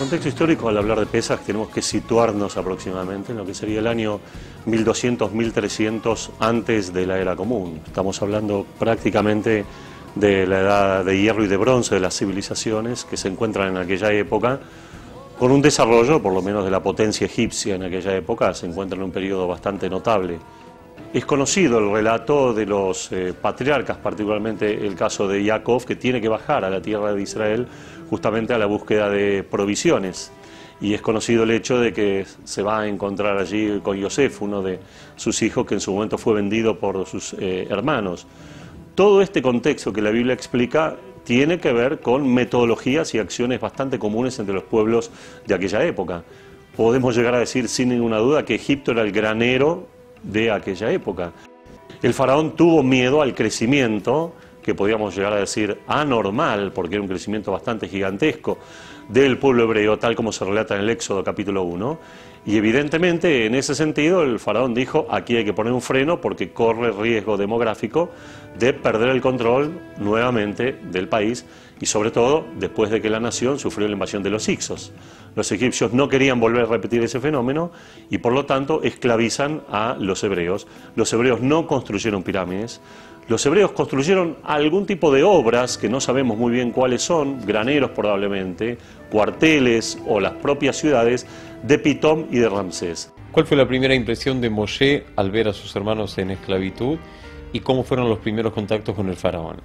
Contexto histórico, al hablar de Pesaj tenemos que situarnos aproximadamente en lo que sería el año 1200-1300 antes de la era común. Estamos hablando prácticamente de la edad de hierro y de bronce de las civilizaciones que se encuentran en aquella época, con un desarrollo, por lo menos de la potencia egipcia en aquella época, se encuentra en un periodo bastante notable. Es conocido el relato de los patriarcas, particularmente el caso de Jacob, que tiene que bajar a la tierra de Israel justamente a la búsqueda de provisiones. Y es conocido el hecho de que se va a encontrar allí con Yosef, uno de sus hijos que en su momento fue vendido por sus hermanos. Todo este contexto que la Biblia explica tiene que ver con metodologías y acciones bastante comunes entre los pueblos de aquella época. Podemos llegar a decir sin ninguna duda que Egipto era el granero de aquella época. El faraón tuvo miedo al crecimiento, que podríamos llegar a decir anormal, porque era un crecimiento bastante gigantesco del pueblo hebreo, tal como se relata en el Éxodo capítulo 1, y evidentemente en ese sentido el faraón dijo: aquí hay que poner un freno porque corre riesgo demográfico de perder el control nuevamente del país, y sobre todo después de que la nación sufrió la invasión de los hicsos. Los egipcios no querían volver a repetir ese fenómeno y por lo tanto esclavizan a los hebreos. Los hebreos no construyeron pirámides. Los hebreos construyeron algún tipo de obras que no sabemos muy bien cuáles son, graneros probablemente, cuarteles o las propias ciudades de Pitón y de Ramsés. ¿Cuál fue la primera impresión de Moshe al ver a sus hermanos en esclavitud y cómo fueron los primeros contactos con el faraón?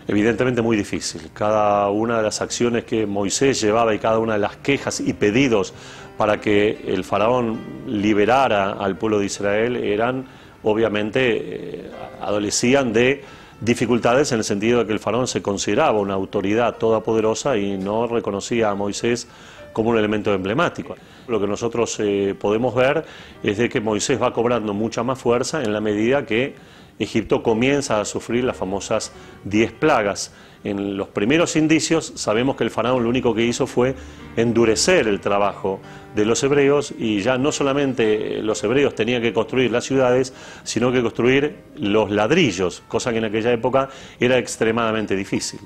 Evidentemente muy difícil. Cada una de las acciones que Moisés llevaba y cada una de las quejas y pedidos para que el faraón liberara al pueblo de Israel eran, obviamente, adolecían de dificultades en el sentido de que el faraón se consideraba una autoridad todopoderosa y no reconocía a Moisés como un elemento emblemático. Lo que nosotros podemos ver es de que Moisés va cobrando mucha más fuerza en la medida que Egipto comienza a sufrir las famosas 10 plagas. En los primeros indicios sabemos que el faraón lo único que hizo fue endurecer el trabajo de los hebreos, y ya no solamente los hebreos tenían que construir las ciudades, sino que construir los ladrillos, cosa que en aquella época era extremadamente difícil.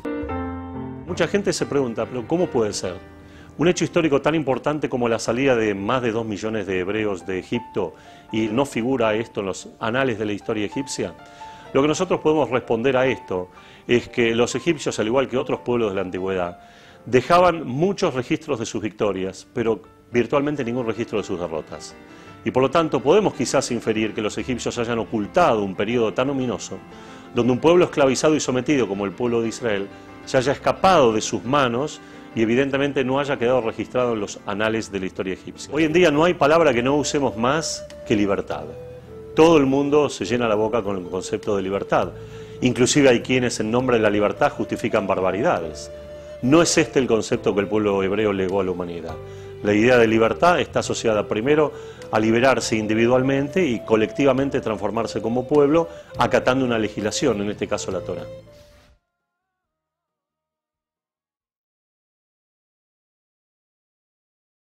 Mucha gente se pregunta, ¿pero cómo puede ser? Un hecho histórico tan importante como la salida de más de 2 millones de hebreos de Egipto, y no figura esto en los anales de la historia egipcia. Lo que nosotros podemos responder a esto es que los egipcios, al igual que otros pueblos de la antigüedad, dejaban muchos registros de sus victorias, pero virtualmente ningún registro de sus derrotas. Y por lo tanto podemos quizás inferir que los egipcios hayan ocultado un periodo tan ominoso, donde un pueblo esclavizado y sometido como el pueblo de Israel se haya escapado de sus manos y evidentemente no haya quedado registrado en los anales de la historia egipcia. Hoy en día no hay palabra que no usemos más que libertad. Todo el mundo se llena la boca con el concepto de libertad. Inclusive hay quienes en nombre de la libertad justifican barbaridades. No es este el concepto que el pueblo hebreo legó a la humanidad. La idea de libertad está asociada primero a liberarse individualmente y colectivamente transformarse como pueblo, acatando una legislación, en este caso la Torá.